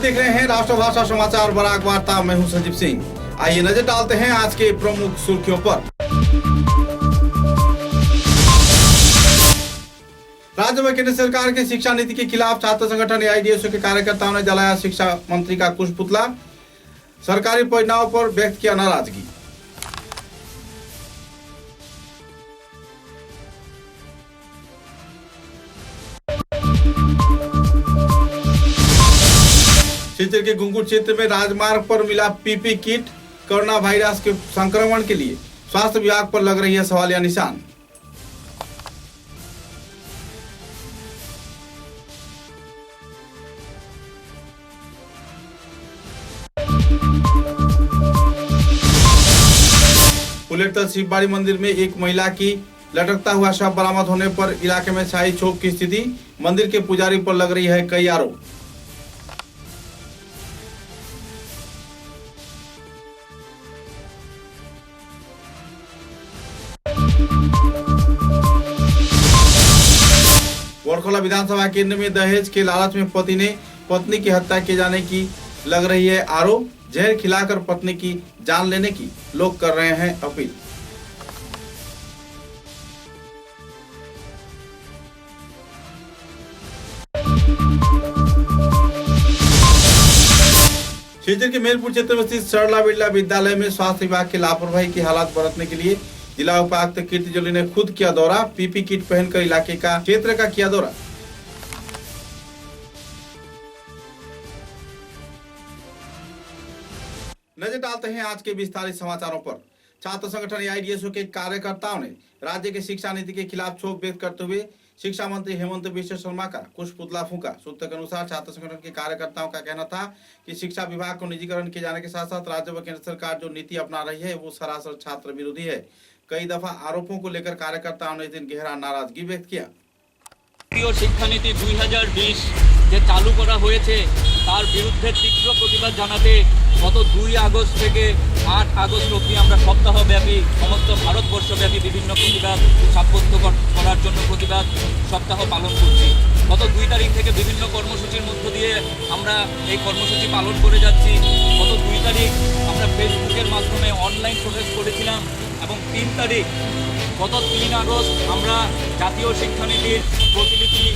देख रहे हैं राष्ट्रभाषा समाचार बराक वार्ता। मैं हूं संजीव सिंह। आइए नजर डालते हैं आज के प्रमुख सुर्खियों पर। राज्य में केंद्र सरकार की शिक्षा नीति के खिलाफ छात्र संगठन एआईडीएसओ के कार्यकर्ताओं ने जलाया शिक्षा मंत्री का कुश पुतला। सरकारी परियोजनाओं पर व्यक्त किया नाराजगी। सिलचर के गुंगुर क्षेत्र में राजमार्ग पर मिला पीपी किट। कोरोना वायरस के संक्रमण के लिए स्वास्थ्य विभाग पर लग रही है सवालिया निशान। फुलेर शिवबाड़ी मंदिर में एक महिला की लटकता हुआ शव बरामद होने पर इलाके में छाई क्षोभ की स्थिति। मंदिर के पुजारी पर लग रही है कई आरोप। वरखोला विधानसभा केंद्र में दहेज के लालच में पति ने पत्नी की हत्या किए जाने की लग रही है आरोप। जहर खिलाकर पत्नी की जान लेने की लोग कर रहे हैं अपील। सिलचर के मेरपुर क्षेत्र में स्थित सरला बिरला विद्यालय में स्वास्थ्य विभाग की लापरवाही की हालात बरतने के लिए जिला उपायुक्त कीर्ति जोली ने खुद किया दौरा। पीपी किट पहनकर इलाके का क्षेत्र का किया दौरा। नजर डालते हैं आज के विस्तारित समाचारों पर। छात्र संगठन एआईडीएसओ के कार्यकर्ताओं ने राज्य के शिक्षा नीति के खिलाफ क्षोभ व्यक्त करते हुए शिक्षा मंत्री हेमंत बिश्व शर्मा का कुश पुतला फूंका। सूत्र के अनुसार छात्र संगठन के कार्यकर्ताओं का कहना था कि शिक्षा विभाग को निजीकरण किए जाने के साथ साथ राज्य व केंद्र सरकार जो नीति अपना रही है वो सरासर छात्र विरोधी है। कई दफा आरोपों को लेकर कार्यकर्ताओं ने इस दिन गहरा नाराजगी व्यक्त किया। शिक्षा नीति 2020 যে চালু করা হয়েছে তার বিরুদ্ধে তীব্র প্রতিবাদ জানাতে গত 2 আগস্ট থেকে 8 আগস্ট অবধি আমরা সপ্তাহব্যাপী সমস্ত ভারতবর্ষব্যাপী বিভিন্ন প্রতিবাদ সাব্যস্ত করার জন্য প্রতিবাদ সপ্তাহ পালন করছি। গত 2 তারিখ থেকে বিভিন্ন কর্মসূচির মধ্য দিয়ে আমরা এই কর্মসূচি পালন করে যাচ্ছি। গত 2 তারিখ আমরা ফেসবুকের মাধ্যমে অনলাইন প্রোটেস্ট করেছিলাম এবং 3 তারিখ গত 3 আগস্ট আমরা জাতীয় শিক্ষানীতির প্রতিলিপি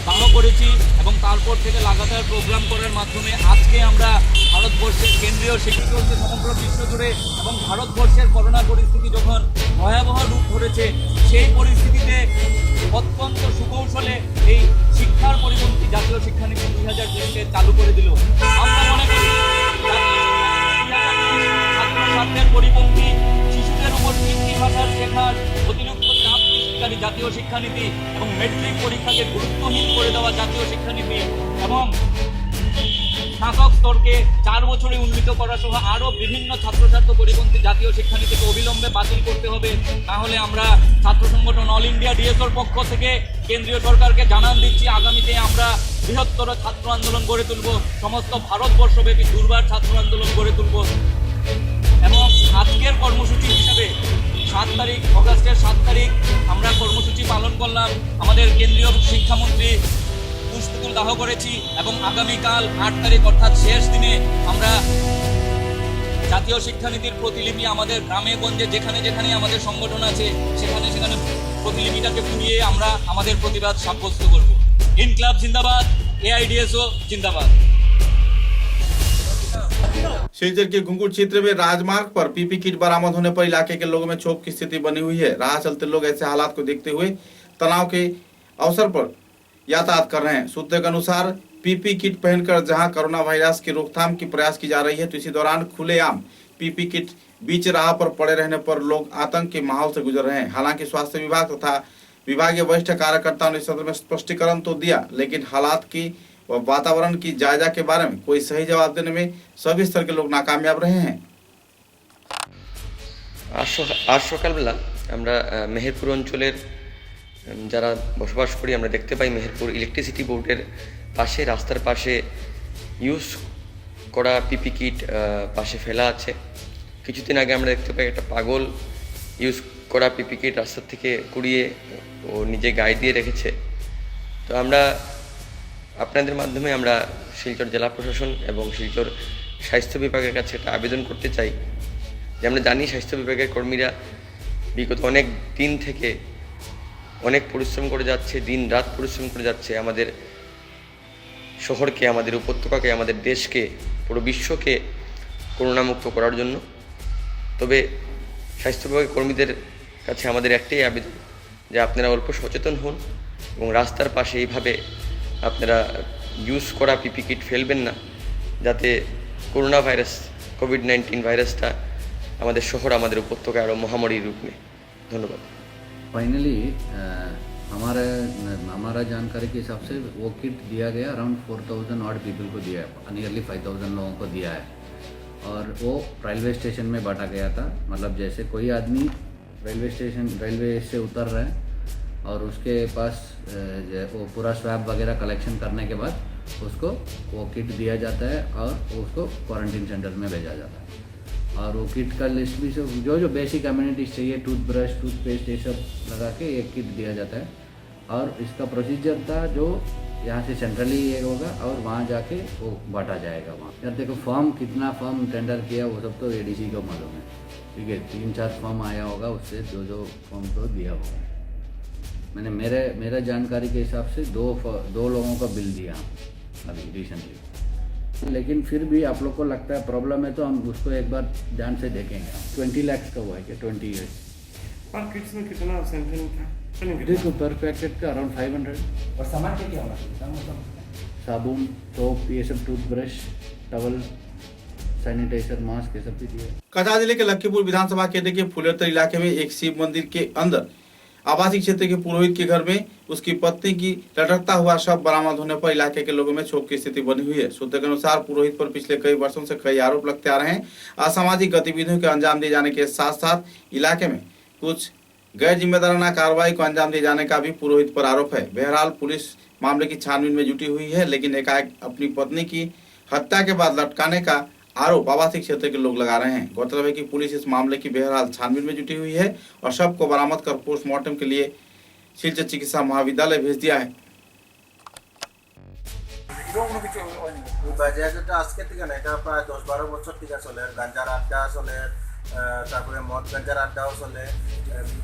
দাহ করেছি এবং তারপর থেকে লাগাতার প্রোগ্রাম করার মাধ্যমে আজকে আমরা ভারতবর্ষের কেন্দ্রীয় শিক্ষা চলছে সমগ্র বিশ্ব জুড়ে এবং ভারতবর্ষের করোনা পরিস্থিতি যখন ভয়াবহ রূপ ধরেছে সেই পরিস্থিতিতে অত্যন্ত সুকৌশলে এই শিক্ষার পরিপন্থী জাতীয় শিক্ষানীতি 2020-কে চালু করে দিল। আমরা মনে করি ছাত্রছাত্রীদের পরিপন্থী শিশুদের উপর হিন্দি ভাষার শেখার অতিরিক্ত চাপ সৃষ্টিকারী জাতীয় শিক্ষানীতি এবং মেট্রিক পরীক্ষাকে গুরুত্বহীন করে দেওয়া জাতীয় শিক্ষানীতি এবং স্নাতক স্তরকে 4 বছরে উন্নীত করা সহ আরও বিভিন্ন ছাত্রছাত্র পরিপন্থী জাতীয় শিক্ষানীতিকে অবিলম্বে বাতিল করতে হবে। তাহলে আমরা ছাত্র সংগঠন অল ইন্ডিয়া ডিএসওর পক্ষ থেকে কেন্দ্রীয় সরকারকে জানান দিচ্ছি আগামীতে আমরা বৃহত্তর ছাত্র আন্দোলন গড়ে তুলব, সমস্ত ভারতবর্ষব্যাপী দুর্বার ছাত্র আন্দোলন গড়ে তুলব। এবং আজকের কর্মসূচি হিসেবে 7 তারিখ অগাস্টের 7 তারিখ আমরা কর্মসূচি পালন করলাম। আমাদের কেন্দ্রীয় শিক্ষামন্ত্রী পুষ্পতুল দাহ করেছি এবং আগামীকাল 8 তারিখ অর্থাৎ শেষ দিনে আমরা জাতীয় শিক্ষানীতির প্রতিলিপি আমাদের গ্রামে গঞ্জে যেখানে যেখানে আমাদের সংগঠন আছে সেখানে সেখানে প্রতিলিপিটাকে পুড়িয়ে আমরা আমাদের প্রতিবাদ সাব্যস্ত করব। ইনকলাব জিন্দাবাদ, एआईडीएसओ जिंदाबाद। सिलचर के घुंगुर क्षेत्र में राजमार्ग पर पीपी किट बरामद होने पर इलाके के लोगों में क्षोभ की स्थिति बनी हुई है। राह चलते लोग ऐसे हालात को देखते हुए तनाव के अवसर पर यातायात कर रहे हैं। सूत्रों के अनुसार पीपी किट पहनकर जहां कोरोना वायरस की रोकथाम की प्रयास की जा रही है तो इसी दौरान खुलेआम पीपी किट बीच राह पर पड़े रहने पर लोग आतंक के माहौल से गुजर रहे हैं। हालांकि स्वास्थ्य विभाग तथा विभागीय वरिष्ठ कार्यकर्ताओं ने सदन में स्पष्टीकरण तो दिया लेकिन हालात की व वातावरण की जायजा के बारे में कोई सही जवाब देने में सभी स्तर के लोग नाकामयाब रहे हैं। आज সকালবেলা আমরা মেহেরপুর অঞ্চলের যারা বসবাস করি আমরা দেখতে পাই মেহেরপুর ইলেকট্রিসিটি বোর্ডের পাশে রাস্তার পাশে ইউজ করা পিপি কিট পাশে ফেলা আছে। কিছুদিন আগে আমরা দেখতে পাই একটা পাগল ইউজ করা পিপি কিট রাস্তা থেকে কুড়িয়ে ও নিজে গায়ে দিয়ে রেখেছে। তো আমরা আপনাদের মাধ্যমে আমরা শিলচর জেলা প্রশাসন এবং শিলচর স্বাস্থ্য বিভাগের কাছে একটা আবেদন করতে চাই যে আমরা জানি স্বাস্থ্য বিভাগের কর্মীরা বিগত অনেক দিন থেকে অনেক পরিশ্রম করে যাচ্ছে, দিন রাত পরিশ্রম করে যাচ্ছে আমাদের শহরকে, আমাদের উপত্যকাকে, আমাদের দেশকে, পুরো বিশ্বকে করোনামুক্ত করার জন্য। তবে স্বাস্থ্য বিভাগের কর্মীদের কাছে আমাদের একটাই আবেদন যে আপনারা অল্প সচেতন হন এবং রাস্তার পাশে এইভাবে আপনারা ইউজ করা পিপি কিট ফেলবেন না, যাতে করোনা ভাইরাস, কোভিড-19 ভাইরাসটা আমাদের শহর, আমাদের উপত্যকায় আরও মহামারীর রূপ নেয়। ধন্যবাদ। फाइनली हमारा जानकारी के हिसाब से वो किट दिया गया अराउंड 4000 ऑड पीपल को दिया है, नियरली 5000 लोगों को दिया है और वो रेलवे स्टेशन में बांटा गया था। मतलब जैसे कोई आदमी रेलवे से उतर रहा है और उसके पास वो पूरा स्वैब वगैरह कलेक्शन करने के बाद उसको वो किट दिया जाता है और उसको क्वारंटीन सेंटर में भेजा जाता है। और वो किट का लिस्ट भी सब जो बेसिक अम्यूनिटीज चाहिए, टूथब्रश, टूथपेस्ट, ये सब लगा के एक किट दिया जाता है। और इसका प्रोसीजर था जो यहाँ से सेंट्रली ये होगा और वहाँ जाके वो बांटा जाएगा वहाँ। यार देखो फॉर्म कितना फॉर्म टेंडर किया वो सब तो एडीसी को मालूम है, ठीक है। 3-4 फॉर्म आया होगा, उससे जो फॉर्म तो दिया होगा। मैंने मेरे जानकारी के हिसाब से दो लोगों का बिल दिया अभी रिसेंटली। लेकिन फिर भी आप लोग को लगता है प्रॉब्लम है तो हम उसको एक बार ध्यान से देखेंगे। 20 लाख का हुआ है क्या? 20 ईयर्स पर किट्स में कितना सैंपलिंग था? देखो पर पैकेट का अराउंड 500। और सामान क्या होगा? साबुन, सोप, ये सब, टूथब्रश, टवल, सैनिटाइजर, मास्क, ये सब भी दिए। कछार जिले के लखीपुर विधानसभा क्षेत्र के फुलेतर इलाके में एक शिव मंदिर के अंदर आवासीय क्षेत्र के पुरोहित के घर में उसकी पत्नी की लटकता हुआ शव बरामद होने पर इलाके के लोगों में क्षोभ की स्थिति बनी हुई है। सूत्र के अनुसार पुरोहित पर पिछले कई वर्षों से कई आरोप लगते आ रहे हैं। असामाजिक गतिविधियों के अंजाम दिए जाने के साथ साथ इलाके में कुछ गैर जिम्मेदाराना कार्रवाई को अंजाम दिए जाने का भी पुरोहित पर आरोप है। बहरहाल पुलिस मामले की छानबीन में जुटी हुई है, लेकिन एकाएक अपनी पत्नी की हत्या के बाद लटकाने का आरोप आवासीय क्षेत्र के लोग लगा रहे हैं। गौरतलब है कि पुलिस इस मामले की बहरहाल छानबीन में जुटी हुई है और शव को बरामद कर पोस्टमार्टम के लिए शिलचर चिकित्सा महाविद्यालय भेज दिया है। যেটা আজকে থেকে না, এটা প্রায় 10-12 বছর থেকে চলে। গাঞ্জার আড্ডা চলে, তারপরে মদ গাঞ্জার আড্ডাও চলে,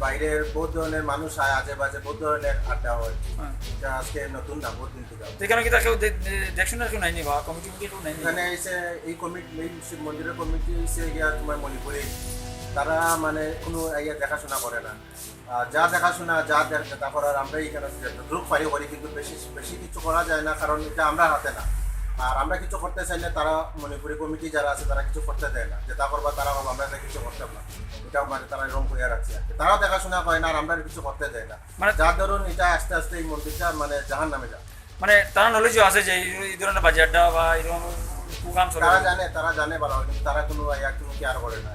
বাইরের বহুত ধরনের মানুষ আয়, আজে বাজে বহুত ধরনের আড্ডা হয়। এটা আজকে নতুন না, বহুত দিন থেকে। এখানে কি তাকে দেখশন কেউ নাইনি বা কমিটি কেউ নাইনি? এখানে এসে এই কমিটি, এই শিব মন্দিরের কমিটি এসে গিয়া তোমার মণিপুরে তারা মানে কোনো দেখাশোনা করে না। যা দেখাশোনা যা দেখে তারপর আর আমরা এখানে দ্রুপ পারি করি, কিন্তু বেশি কিছু করা যায় না, কারণ এটা আমরা হাতে না। আর আমরা কিছু করতে চাইলে তারা মণিপুরি কমিটি যারা আছে তারা কিছু করতে দেয় না, যে তারপর বা তারা আমরা কিছু করতাম না। এটা মানে তারা এরকম করে রাখছে আর কি। তারাও দেখাশোনা করে না আর আমরা কিছু করতে দেয় না। মানে যার ধরুন এটা আস্তে আস্তে এই মন্দিরটা মানে জাহান নামে যায়। মানে তারা নলেজও আছে যে এই ধরনের বাজে আড্ডা বা এরকম প্রোগ্রাম চলে, তারা জানে ভালো, কিন্তু তারা কোনো কেয়ার করে না।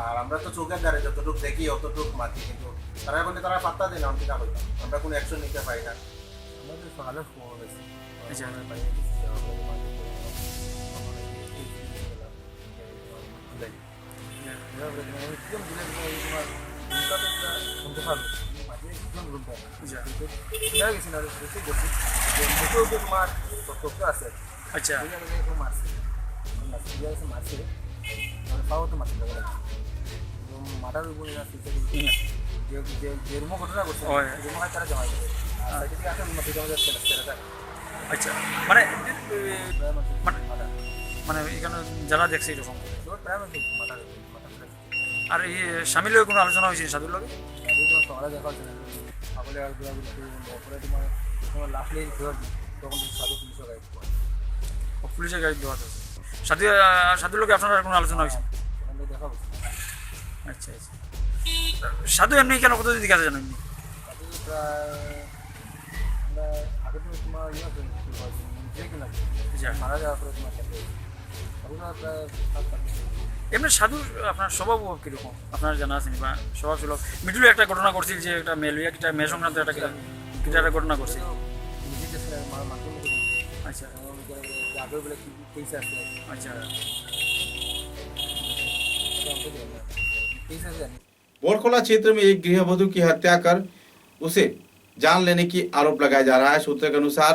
আর আমরা তো চোখের দ্বারে যতটুকু দেখি অতটুকু মাতি, কিন্তু তারা বলে তারা পাত্তা দেয় না। ঠিক আছে, আমরা কোনো অ্যাকশন নিতে পারি না। আমাদের সকালে ফোন হয়েছে। আচ্ছা মাটার উপরে যে রুমো ঘটনা করছে রুমো তারা জমা করে। আচ্ছা মানে মানে এখানে যারা দেখছে এরকম আর এই সামিল হয়ে কোনো আলোচনা হয়েছে সাধুর লগে? সকালে দেখা হচ্ছে না, সকলে ওপরে তোমার লাস্ট লেন ফেরত তখন সাধু পুলিশের গাইড করে, পুলিশের গাইড দেওয়া আছে। সাধুর লগে আপনার কোনো আলোচনা হয়েছে? দেখা হচ্ছে। আচ্ছা আচ্ছা। সাধু এমনি কেন কতদিন দিকে আছে জানো? এমনি প্রায় আমরা আগে তো তোমার মারা যাওয়ার পরে তোমার সাথে প্রায় 7-8 এমনি সাধু আপনার স্বভাব কীরকম আপনার জানা আছে বা স্বভাব ছিল? মিডলে একটা ঘটনা করছিল যে একটা একটা মেয়ে সংক্রান্ত একটা ঘটনা করছিল। আচ্ছা আগে বলে কি কেস আছে? আচ্ছা बोरखोला क्षेत्र में एक गृहवधू की हत्या कर उसे जान लेने की आरोप लगाया जा रहा है। सूत्र के अनुसार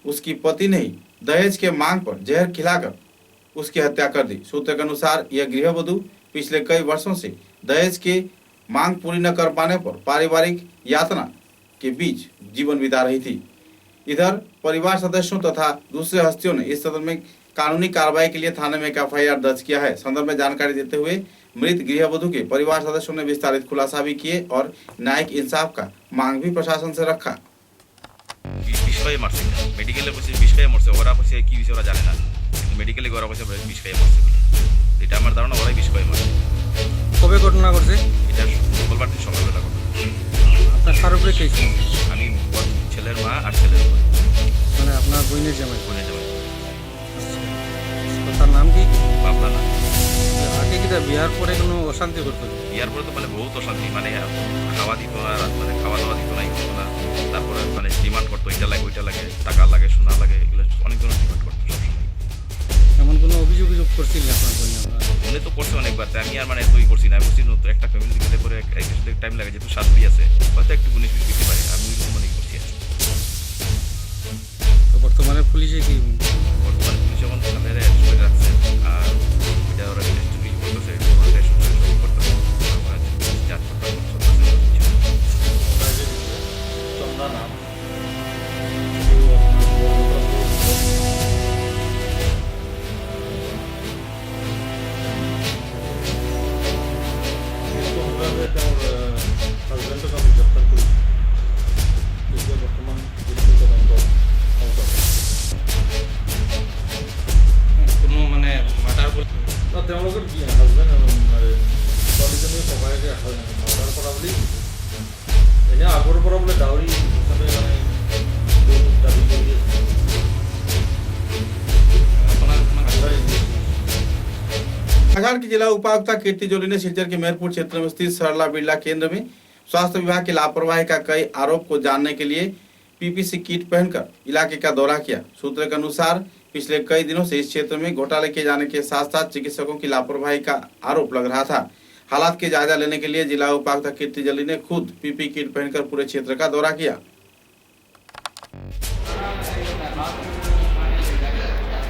उसकी पति ने ही दहेज के मांग पर जहर खिलाकर उसकी हत्या कर दी। सूत्र के अनुसार यह गृहवधू पिछले कई वर्षों से दहेज के मांग पूरी न कर पाने पर पारिवारिक यातना के बीच जीवन बिता रही थी। इधर परिवार सदस्यों तथा दूसरे हस्तियों ने इस संदर्भ में कानूनी कार्रवाई के लिए थाने में एक एफआईआर दर्ज किया है। संदर्भ में जानकारी देते हुए मृत गृहवधू के परिवार सदस्यों ने विस्तारित खुलासा भी किए और न्यायिक इंसाफ का मांग भी प्रशासन से रखा। বিষয়ে মারছে মেডিকেলে বসে বিষয়ে মরছে, ওরা বসে কি বিষয় ওরা জানে না, কিন্তু মেডিকেলে ওরা বসে বিষয়ে মরছে, এটা আমার ধারণা ওরাই বিষয়ে মরছে। কবে ঘটনা করছে? এটা মঙ্গলবার দিন সকালবেলা ঘটনা। আপনার কার উপরে কেস? আমি ছেলের মা আর ছেলের উপর, মানে আপনার বোনের জামাই? বোনের জামাই। তার নাম কি? বাবলা না। আগে কি তার বিয়ার পরে কোনো অশান্তি করতো? বিয়ার পরে তো মানে বহুত অশান্তি, মানে খাওয়া দিত না, মানে খাওয়া দাওয়া দিত না, ই করতো না। তারপরে মানে ডিমান্ড করতো এটা লাগে ওইটা লাগে, টাকা লাগে সোনা লাগে, এগুলো অনেক ধরনের ডিমান্ড করতো সবসময়। এমন কোনো অভিযোগ করছিলেন আপনার বোন? মনে তো করছে অনেকবার, তাই আমি আর মানে এতই করছি না, করছি নতুন একটা ফ্যামিলি গেলে পরে টাইম লাগে, যেহেতু শাস্তি আছে হয়তো একটু গুণিস দিতে পারে, আমি ওইরকম মনে করছি। তো বর্তমানে পুলিশে কি? বর্তমানে পুলিশ এখন থানায় অ্যারেস্ট করে রাখছে, আর এটা ওরা ইনভেস্টিগেশন করতেছে, সব করতেছে, জাজ করতেছে। কোনো মানে মাটার তেওঁলোকৰ কি হাজবেণ্ড ছোৱালীজনী ককায়েকে মাৰ্ডাৰ কৰা বুলি এনে আগৰ পৰা বোলে ডাউৰি হিচাপে মানে দাবী কৰি আছে। बालाघाट के जिला उपायुक्त कीर्ति जोली ने सिलचर के मेहरपुर क्षेत्र में स्थित सरला बिरला केंद्र में स्वास्थ्य विभाग की लापरवाही का कई आरोप को जानने के लिए पीपीसी किट पहनकर इलाके का दौरा किया। सूत्र के अनुसार पिछले कई दिनों से इस क्षेत्र में घोटाले किए जाने के साथ साथ चिकित्सकों की लापरवाही का आरोप लग रहा था। हालात के जायजा लेने के लिए जिला उपायुक्त कीर्ति जोली ने खुद पीपी किट पहनकर पूरे क्षेत्र का दौरा किया।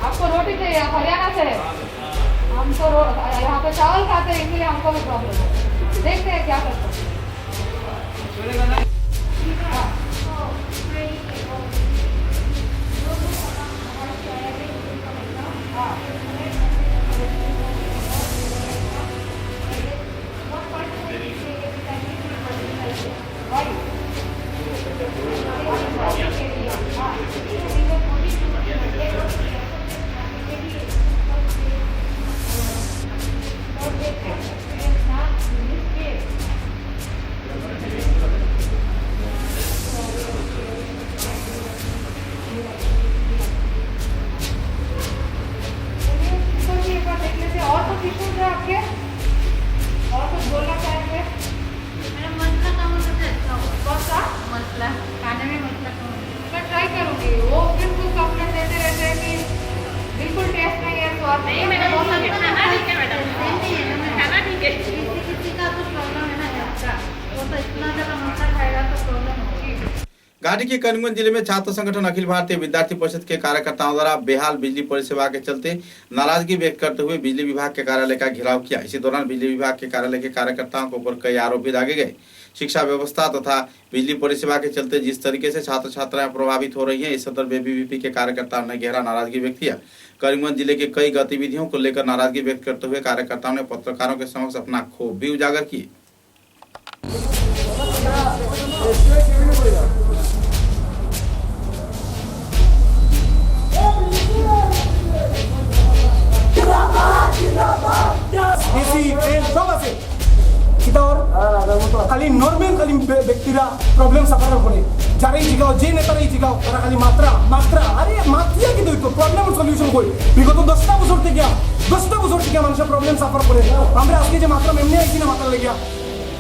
आपको रोटी चाहिए? आप हरियाणा से? हम तो यहाँ पे चावल खाते हैं, इसलिए हमको भी प्रॉब्लम है। देखते हैं क्या करते हैं। ट्राई करूंगी, वो बिल्कुल कंप्लेंट देते रहते हैं कि बिल्कुल टेस्ट नहीं है, स्वाद नहीं है। खाना ठीक है मैडम, खाना ठीक है। किसी का तो प्रॉब्लम है ना आपका, वो तो इतना ज़्यादा मसाला खाएगा तो प्रॉब्लम होगी। घाटी के करीमगंज जिले में छात्र संगठन अखिल भारतीय विद्यार्थी परिषद के कार्यकर्ताओं द्वारा बेहाल बिजली परिसेवा के चलते नाराजगी व्यक्त करते हुए बिजली विभाग के कार्यालय का घेराव किया। इसी दौरान बिजली विभाग के कार्यालय के कार्यकर्ताओं के ऊपर कई आरोप भी दागे गए। शिक्षा व्यवस्था तथा बिजली परिसेवा के चलते जिस तरीके से छात्र छात्राएं प्रभावित हो रही हैं, इस संदर्भ में बीबीपी के कार्यकर्ताओं ने गहरा नाराजगी व्यक्त किया। करीमगंज जिले के कई गतिविधियों को लेकर नाराजगी व्यक्त करते हुए कार्यकर्ताओं ने पत्रकारों के समक्ष अपना क्षोभ भी उजागर किए। খালি নর্মাল খালি ব্যক্তিরা প্রবলেম সাফার করে, যারাই জিগাও যে নেতারাই জিগাও তারা খালি মাত্রা মাত্রা আরে মাত্রিয়া কিন্তু প্রবলেম সলিউশন কই। বিগত 10টা বছর থেকে মানুষের প্রবলেম সাফার করে। আমরা আজকে যে মাত্রা এমনি আইছি না মাত্রা লেগিয়া,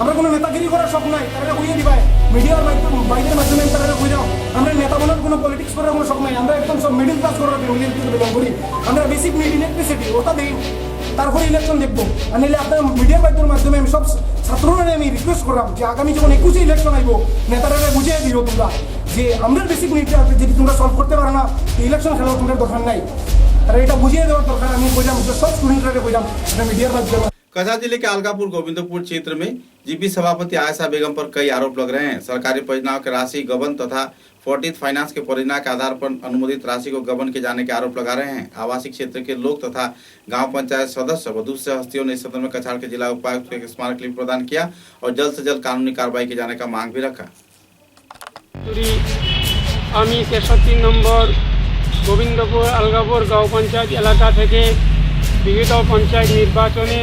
আমরা কোনো নেতাগিরি করার শখ নাই, তারা বুঝিয়ে দিবাই মিডিয়ার বাইরের মাধ্যমে তারা বুঝাও। আমরা নেতা বানানোর কোনো পলিটিক্স করার কোনো শখ নাই, আমরা একদম সব মিডিল ক্লাস করার ফ্যামিলির থেকে বিলং করি। আমরা বেসিক নিড ইলেকট্রিসিটি ওটা দেই, তারপরে ইলেকশন দেখবো। আর নাহলে আপনার মিডিয়ার মাধ্যমে আমি সব ছাত্ররা আমি রিকোয়েস্ট করলাম যে আগামী যখন 21 ইলেকশন আইব নেতারা বুঝিয়ে দিও তোমরা যে আমাদের বেসিক নিডটা আছে যদি তোমরা সলভ করতে পারো না ইলেকশন খেলাও তোমাদের দরকার নাই তারা এটা বুঝিয়ে দেওয়ার দরকার আমি বললাম সব স্টুডেন্টরা বললাম এটা মিডিয়ার মাধ্যমে कछार जिले के अलगापुर गोविंदपुर क्षेत्र में जीपी सभापति आयशा बेगम पर कई आरोप लग रहे हैं। सरकारी परियोजनाओं की राशि गबन तथा फोर्टिथ फाइनेंस के परियोजना के आधार पर अनुमोदित राशि को गबन के जाने के आरोप लगा रहे हैं। आवासीय क्षेत्र के लोग तथा गांव पंचायत सदस्य व दूसरे हस्तियों ने इस सदन में कछार के जिला उपायुक्त को एक स्मारक लिपि प्रदान किया और जल्द से जल्द कानूनी कार्रवाई किए जाने का मांग भी रखा। আমি 63 নম্বর গোবিন্দপুর আলগাপুর গাঁও পঞ্চায়েত এলাকা থেকে বিগত পঞ্চায়েত নির্বাচনে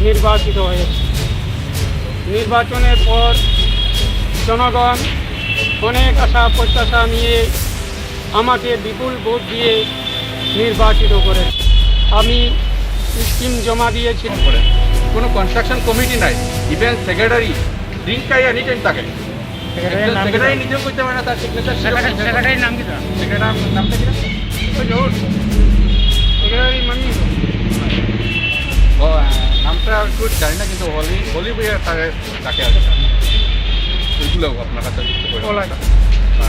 নির্বাচিত হয়েছে। নির্বাচনের পর জনগণ অনেক আশা প্রত্যাশা নিয়ে আমাকে বিপুল ভোট দিয়ে নির্বাচিত করে। আমি স্কিম জমা দিয়েছি। কোনো কনস্ট্রাকশন কমিটি নাই, ইভেন সেক্রেটারি ড্রিঙ্ক খাই এনি টাইম থাকে। সেক্রেটারি নিজেও করতে পারে না, তার সিগনেচার সেক্রেটারির নাম কি? সেক্রেটারি নামটা কি? সেক্রেটারি মামি ও নামটা একটু জানি না, কিন্তু হলি বইয়ে তাকে আছে ওইগুলো আপনার কাছে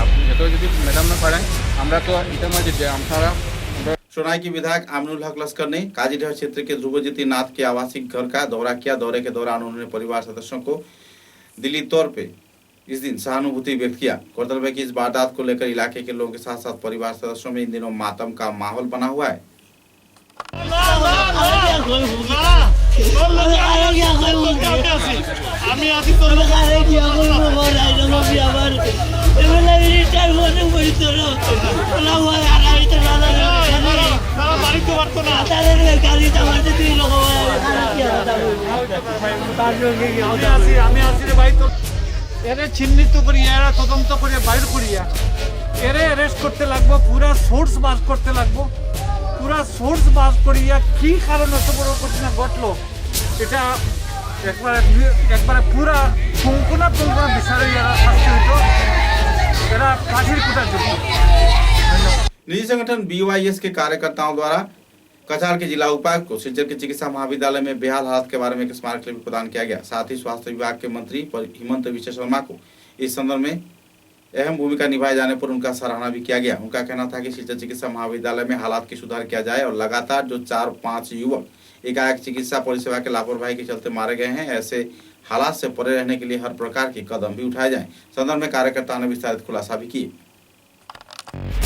আপনি যত যদি ম্যাডাম না পারেন আমরা তো এটা মধ্যে যে আমরা सोनाई की विधायक आमिनुल हक लस्कर ने काजीडीह क्षेत्र के ध्रुवज्योति नाथ के आवासीय घर का दौरा किया। दौरे के दौरान उन्होंने परिवार सदस्यों को दिली तौर पे इस दिन सहानुभूति व्यक्त किया। गौरतलब है कि इस वारदात को लेकर इलाके के लोगों के साथ साथ परिवार सदस्यों में इन दिनों मातम का माहौल बना हुआ है। এরে চিহ্নিত করিয়া এরা তদন্ত করে বাইর করিয়া এরে অ্যারেস্ট করতে লাগবো, পুরা সোর্স বাস করতে লাগবো। পুরা সোর্স বাস করিয়া কি কারণে এত বড় ঘটনা ঘটলো এটা একবারে পুরা পুঙ্কুনা বিচারে এরা শাস্তি হইতো, এরা ফাঁসির কুটার যোগ্য। निजी संगठन BYS के कार्यकर्ताओं द्वारा कछार के जिला उपायुक्त को सिलचर के चिकित्सा महाविद्यालय में बेहाल हालत के बारे में एक स्मारक लिपि प्रदान किया गया। साथ ही स्वास्थ्य विभाग के मंत्री हिमंत विश्व शर्मा को इस संदर्भ में अहम भूमिका निभाए जाने पर उनका सराहना भी किया गया। उनका कहना था कि सिलचर चिकित्सा महाविद्यालय में हालात की सुधार किया जाए और लगातार जो 4-5 युवक एकाएक चिकित्सा परिसेवा के लापरवाही के चलते मारे गए हैं, ऐसे हालात से परे रहने के लिए हर प्रकार के कदम भी उठाए जाएं। संदर्भ में कार्यकर्ताओं ने विस्तारित खुलासा भी किए।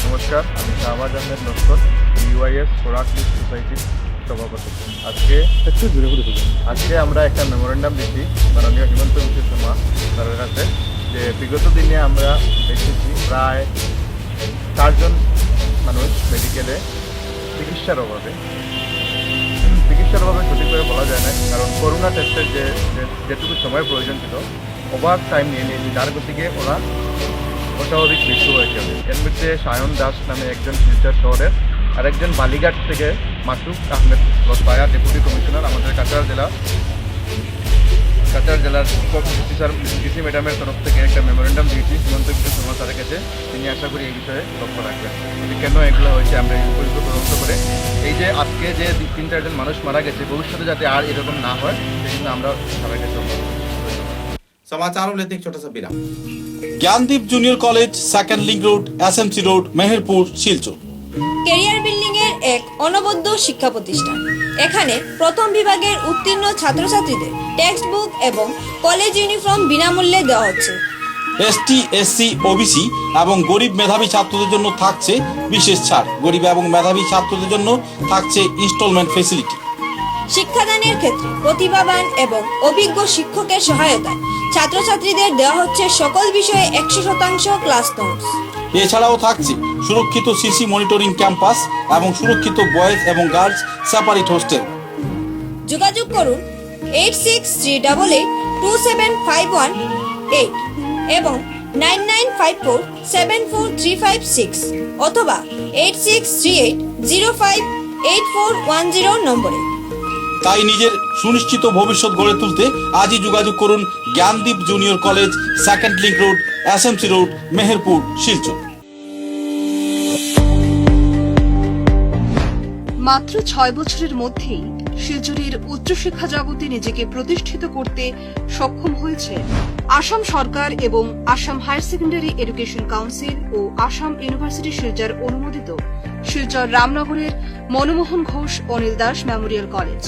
नमस्कार, আমি শাহবাজ আহমেদ লস্কর, BYS ফোরাকলিস সোসাইটির সভাপতি। আজকে আমরা একটা মেমোরেন্ডাম দিচ্ছি মাননীয় হিমন্ত বিশ্ব শর্মা স্যারের কাছে, যে বিগত দিনে আমরা দেখেছি প্রায় 4 জন মানুষ মেডিকেলে চিকিৎসার অভাবে সঠিক করে বলা যায় না, কারণ করোনা টেস্টের যেটুকু সময়ের প্রয়োজন ছিল ওভার টাইম নিয়ে নিয়েছি, যার গতিকে ওরা অস্বাভাবিক মৃত্যু হয়েছে। এর মধ্যে সায়ন দাস নামে একজন শিলচর শহরের, আরেকজন বালিঘাট থেকে মাসুক আহমেদ লস্পায়া ডেপুটি কমিশনার আমাদের কাছাড় জেলার ডিসি ম্যাডামের তরফ থেকে একটা মেমোরেন্ডাম দিয়েছি হিমন্ত বিশ্ব শর্মা স্যারের কাছে। তিনি আশা করি এই বিষয়ে লক্ষ্য রাখবেন যে কেন এগুলো হয়েছে, আমরা এই বিষয়গুলো তদন্ত করে এই যে আজকে যে 3-4 জন মানুষ মারা গেছে ভবিষ্যতে যাতে আর এরকম না হয় সেই জন্য আমরা সবাইকে समाचारों में लेते हैं एक छोटा सा विराम। Gyandeep junior college, second link road, SMC road, Meherpur, Silchar. Career building এর এক অনবদ্য শিক্ষা প্রতিষ্ঠান। এখানে প্রথম বিভাগের উত্তীর্ণ ছাত্রছাত্রীদের টেক্সট বুক এবং কলেজ ইউনিফর্ম বিনামূল্যে দেওয়া হচ্ছে। ST, SC, OBC এবং গরিব মেধাবী ছাত্রদের জন্য থাকছে বিশেষ ছাড়। গরিব এবং মেধাবী ছাত্রদের জন্য থাকছে ইনস্টলমেন্ট ফ্যাসিলিটি। শিক্ষাদানের ক্ষেত্রে প্রতিভাবান এবং অভিজ্ঞ শিক্ষকের সহায়তায় ছাত্রছাত্রীদের দেওয়া হচ্ছে সকল বিষয়ে 100% ক্লাস নোটস। এছাড়াও থাকছে সুরক্ষিত সিসি মনিটরিং ক্যাম্পাস এবং সুরক্ষিত বয়েজ এবং গার্লস সেপারেট হোস্টেল। যোগাযোগ করুন 86382751 এবং 9954743556 অথবা 8638058410 নম্বরে। তাই নিজের সুনিশ্চিত ভবিষ্যৎ গড়ে তুলতে আজই যোগাযোগ করুন Gyandeep junior college, second link road, SMC road, Meherpur, Silchar. মাত্র 6 বছরের মধ্যেই শিলচরের উচ্চশিক্ষা জগতে নিজেকে প্রতিষ্ঠিত করতে সক্ষম হয়েছে। আসাম সরকার এবং Assam higher secondary education council ও আসাম ইউনিভার্সিটি শিলচর অনুমোদিত শিলচর রামনগরের Manmohan Ghosh Anil Das memorial college.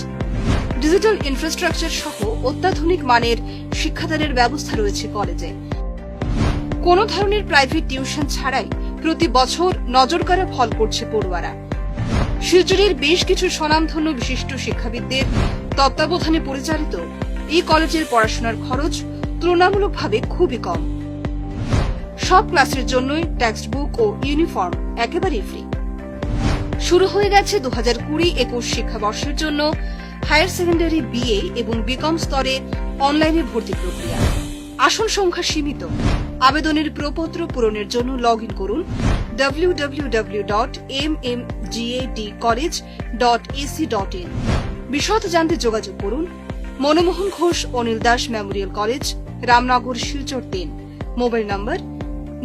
Digital infrastructure সহ অত্যাধুনিক মানের শিক্ষাদানের ব্যবস্থা রয়েছে কলেজে। কোনো ধরনের প্রাইভেট টিউশন ছাড়াই প্রতি বছর নজরকাড়া ফল করছে পড়ুয়ারা। শিলচরের বেশ কিছু স্বনামধন্য বিশিষ্ট শিক্ষাবিদদের তত্ত্বাবধানে পরিচালিত এই কলেজের পড়াশোনার খরচ তুলনামূলকভাবে খুবই কম। সব ক্লাসের জন্যই টেক্সট বুক ও ইউনিফর্ম একেবারেই ফ্রি। শুরু হয়ে গেছে 2020-21 শিক্ষাবর্ষের জন্য হায়ার সেকেন্ডারি বিএ এবং বিকম স্তরে অনলাইনে ভর্তি প্রক্রিয়া। আসন সংখ্যা সীমিত। আবেদনের প্রপত্র পূরণের জন্য লগ ইন করুন www.mmgadcollege.ac.in। বিশদ জানতে যোগাযোগ করুন Manmohan Ghosh Anil Das memorial college, Ramnagar, Silchar 3। Mobile নম্বর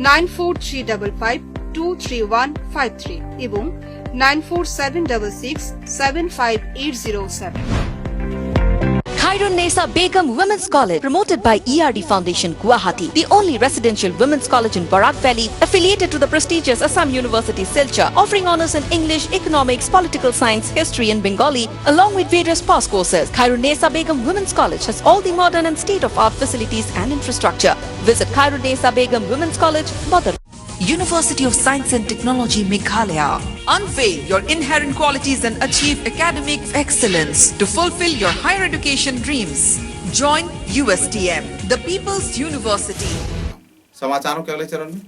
9435523153 এবং 9476675807। Khairun-Nisa Begum Women's College, promoted by ERD Foundation, Guwahati, the only residential women's college in Barak Valley, affiliated to the prestigious Assam University, Silchar, offering honors in English, economics, political science, history and Bengali, along with various past courses. Khairun-Nisa Begum Women's College has all the modern and state-of-art facilities and infrastructure. Visit Khairun-Nisa Begum Women's College, Badar. University of Science and Technology, Meghalaya. Unveil your inherent qualities and achieve academic excellence to fulfill your higher education dreams. Join USTM, the People's University. समाचारों के अगले चरण में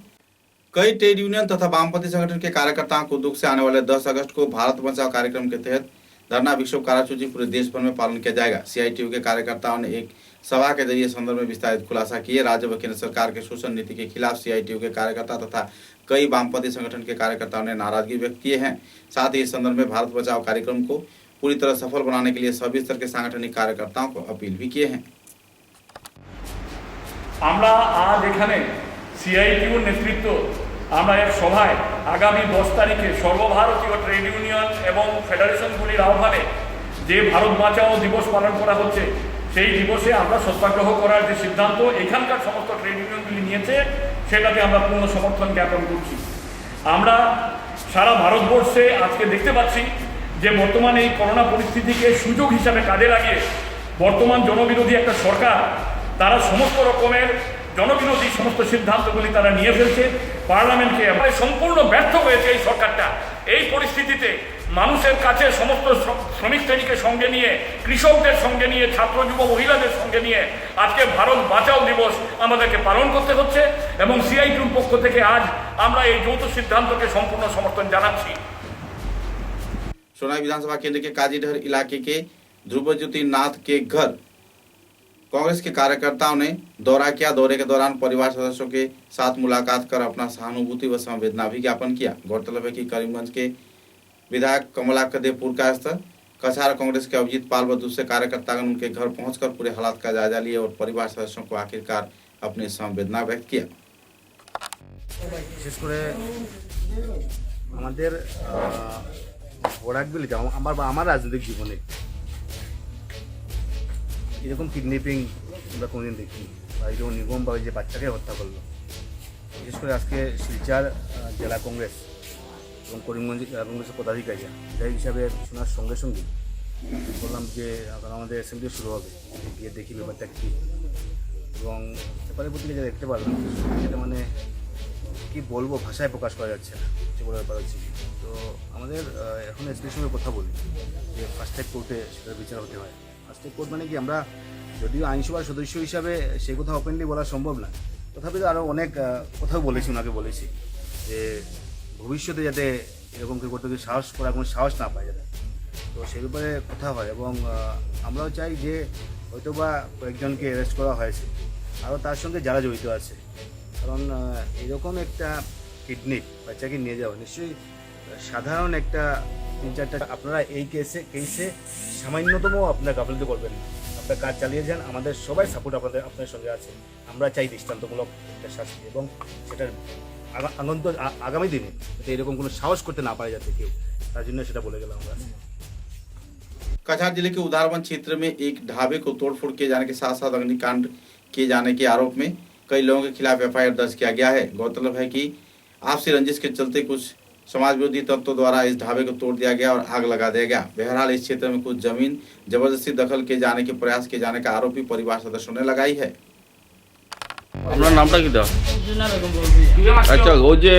कई trade union तथा वामपंथी संगठन के कार्यकर्ताओं को दुख से आने वाले 10 अगस्त को भारत बचाओ कार्यक्रम के तहत धरना विक्षोभ कार्यसूची पूरे देश भर में पालन किया जाएगा। CITU के कार्यकर्ताओं ने एक सभा के जरिए संदर्भ में विस्तारित खुलासा किए। राज्य व केंद्र सरकार के शोषण नीति के खिलाफ CITU के कार्यकर्ता तथा कई वामपंथी संगठन के कार्यकर्ताओं ने नाराजगी व्यक्त किए हैं। साथ ही इस संदर्भ में भारत बचाओ कार्यक्रम को पूरी तरह सफल बनाने के लिए सभी स्तर के सांगठनिक कार्यकर्ताओं को अपील भी किए हैं। আমরা আজ এখানে CITU নেতৃত্ব আমরা এক সভায় আগামী 10 তারিখে সর্বভারতীয় ট্রেড ইউনিয়ন এবং ফেডারেশনগুলির আহ্বানে যে ভারত বাঁচাও দিবস পালন করা হচ্ছে সেই দিবসে আমরা সত্যাগ্রহ করার যে সিদ্ধান্ত এখানকার সমস্ত ট্রেড ইউনিয়নগুলি নিয়েছে সেটাতে আমরা পূর্ণ সমর্থন জ্ঞাপন করছি। আমরা সারা ভারতবর্ষে আজকে দেখতে পাচ্ছি যে বর্তমানে এই করোনা পরিস্থিতিকে সুযোগ হিসাবে কাজে লাগিয়ে বর্তমান জনবিরোধী একটা সরকার তারা সমস্ত রকমের জনবিরোধী সমস্ত সিদ্ধান্তগুলি তারা নিয়ে ফেলছে। পার্লামেন্টকে সম্পূর্ণ ব্যর্থ হয়েছে এই সরকারটা। এই পরিস্থিতিতে মানুষের কাছে সমস্ত শ্রমিক শ্রেণীকে সঙ্গে নিয়ে, কৃষকদের সঙ্গে নিয়ে, ছাত্র যুব মহিলাদের সঙ্গে নিয়ে আজকে ভারত বাঁচাও দিবস আমাদেরকে পালন করতে হচ্ছে এবং CITUর পক্ষ থেকে আজ আমরা এই যৌথ সিদ্ধান্তকে সম্পূর্ণ समर्थन জানাচ্ছি। सोनाई विधानसभा केंद्र के काजीडहर इलाके के ध्रुवज्योति नाथ के घर कांग्रेस के कार्यकर्ताओं ने दौरा किया। दौरे के दौरान परिवार सदस्यों के साथ मुलाकात कर अपना सहानुभूति व संवेदना भी ज्ञापन किया। गौरतलब है कि करीमगंज के विधायक कमलाकर देवपुर का स्तर कछार कांग्रेस के अभिजीत पाल व दूसरे कार्यकर्तागण उनके घर पहुंचकर पूरे हालात का जायजा लिए और परिवार सदस्यों को आखिरकार अपनी संवेदना व्यक्त किया। বিশেষ করে আমাদের বরাকবিলিতে আমার রাজনৈতিক জীবনে এরকম কিডন্যাপিং আমরা কোনোদিন দেখিনি বা এরকম নির্মমভাবে যে বাচ্চাকে হত্যা করলো। বিশেষ করে আজকে শিলচর জেলা কংগ্রেস এবং করিমগঞ্জ কংগ্রেসের পদাধিকারীরা বিধায়ক হিসাবে শোনার সঙ্গে সঙ্গে বললাম যে আমাদের অ্যাসেম্বলি শুরু হবে, গিয়ে দেখি ব্যাপারটা কী। এবং পেপারের প্রতি যেটা দেখতে পারলাম সেটা মানে কী বলবো, ভাষায় প্রকাশ করা যাচ্ছে না, কিছু বলার ব্যাপার হচ্ছে। তো আমাদের এখন এসপির সঙ্গে কথা বলি যে ফার্স্ট ট্র্যাক কোর্টে সেটার বিচার হতে হয়। ফার্স্ট ট্র্যাক কোর্ট মানে কি, আমরা যদিও আইনসভার সদস্য হিসাবে সেই কথা ওপেনলি বলা সম্ভব না, তথাপি আরও অনেক কথাও বলেছি, ওনাকে বলেছি যে ভবিষ্যতে যাতে এরকম কেউ করতে সাহস করার কোনো সাহস না পায় যাতে, তো সেই ব্যাপারে কথা হয়। এবং আমরাও চাই যে হয়তো বা কয়েকজনকে অ্যারেস্ট করা হয়েছে, আরও তার সঙ্গে যারা জড়িত আছে, কারণ এরকম একটা কিডন্যাপ বাচ্চাকে নিয়ে যাওয়া নিশ্চয়ই সাধারণ একটা 3-4টা আপনারা এই কেসে সামান্যতম আপনারা গাফিলতি করবেন না, আপনার কাজ চালিয়ে যান। আমাদের সবাই সাপোর্ট আপনাদের সঙ্গে আছে। আমরা চাই দৃষ্টান্তমূলক একটা শাস্তি এবং সেটার আগামী দিনে যাতে এরকম কোনো সাহস করতে না পারে যাতে কেউ, তার জন্য সেটা বলে গেলাম আমরা। कछार जिले के उधारवन क्षेत्र में एक ढाबे को तोड़फोड़ किए जाने के साथ साथ अग्निकांड किए जाने के आरोप में कई लोगों के खिलाफ एफआईआर दर्ज किया गया है। गौरतलब है कि आपसी रंजिश के चलते कुछ समाज विरोधी तत्वों द्वारा इस ढाबे को तोड़ दिया गया और आग लगा दिया गया। बहरहाल इस क्षेत्र में कुछ जमीन जबरदस्ती दखल किए जाने के प्रयास किए जाने का आरोप भी परिवार सदस्यों ने लगाई है। আপনার নামটা কি দা? আচ্ছা, ওই যে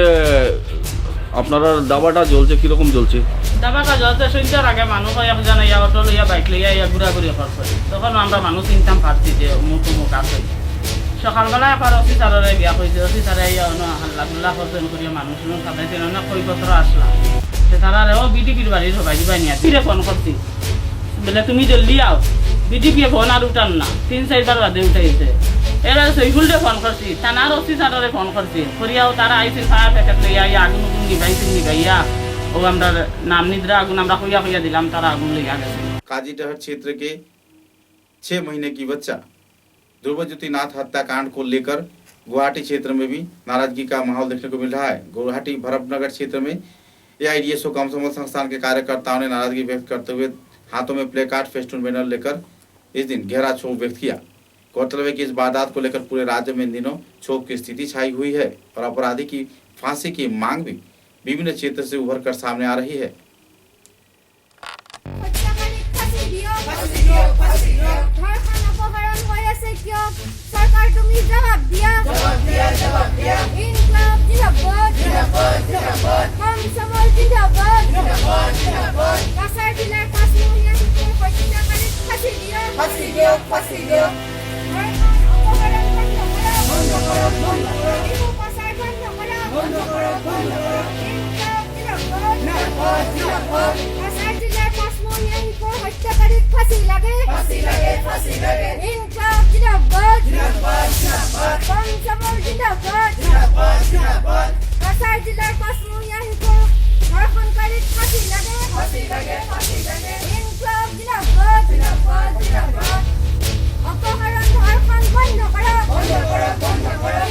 আপনারা দাবাটা জ্বলছে কিরকম জ্বলছে? দাবাটা জ্বলছে সন্ধ্যার আগে মানুষ একজন ইয়া অটো লইয়া বাইক লইয়া ইয়া ঘুরাঘুরি করছে। তখন আমরা মানুষ চিন্তাম পারছি যে মুখ আছে। সকালবেলা আবার অফিসারে গিয়া কইছে, অফিসারে ইয়া হাল্লা করছেন করিয়া মানুষ সাদাইছেন না কই বছর আসলাম। তারা ও বিডিপির বাড়ির সবাই দিবাই নিয়ে ফিরে ফোন করছি বলে তুমি জলদি আও। বিডিপি ফোন আর উঠান না, 3-4 বার বাদে উঠাইছে। এরা সৈফুলরে ফোন করছি, থানার অফিসারে ফোন করছি, করিয়াও তারা আইসিল ফায়ার প্যাকেট লইয়া আগুন নিভাইয়া ও আমরা নাম নিদ্রা আগুন আমরা কইয়া দিলাম, তারা আগুন লইয়া গেছে। काजीटहर क्षेत्र के 6 महीने की बच्चा ध्रुवज्योति नाथ हत्याकांड को लेकर गुवाहाटी क्षेत्र में भी नाराजगी का माहौल देखने को मिल रहा है। गुवाहाटी भरतनगर क्षेत्र में एआईडीएसओ कमसमल संस्थान के कार्यकर्ताओं ने नाराजगी व्यक्त करते हुए हाथों में प्ले कार्ड फेस्टून बैनर लेकर इस दिन गहरा क्षोभ व्यक्त किया। गौरतलब है कि इस वारदात को लेकर पूरे राज्य में इन दिनों क्षोभ की स्थिति छाई हुई है और अपराधी की फांसी की मांग भी विभिन्न क्षेत्र से उभर कर सामने आ रही है। सरकार তুমি জবাব দিয়া ইনকলাব জিন্দাবাদ हम समल जिंदाबाद কাসার জেলার কাশ্মীরিয়া শিক্ষক হত্যাকারী ফাঁসি দিও অপহরণ বন্ধ করো কাসার বন্ধ করো ইনকলাব জিন্দাবাদ কাসার জেলার কাশ্মীরিয়া শিক্ষক হত্যাকারী ফাঁসি লাগে ইনকলাব জিন্দাবাদ हम समल जिंदाबाद কাসার জেলার কাশ্মীরিয়া শিক্ষক ধর্ষণকারী ফাঁসি লাগে ইনকলাব জিন্দাবাদ অপহরণ ধর্ষণ বন্ধ করো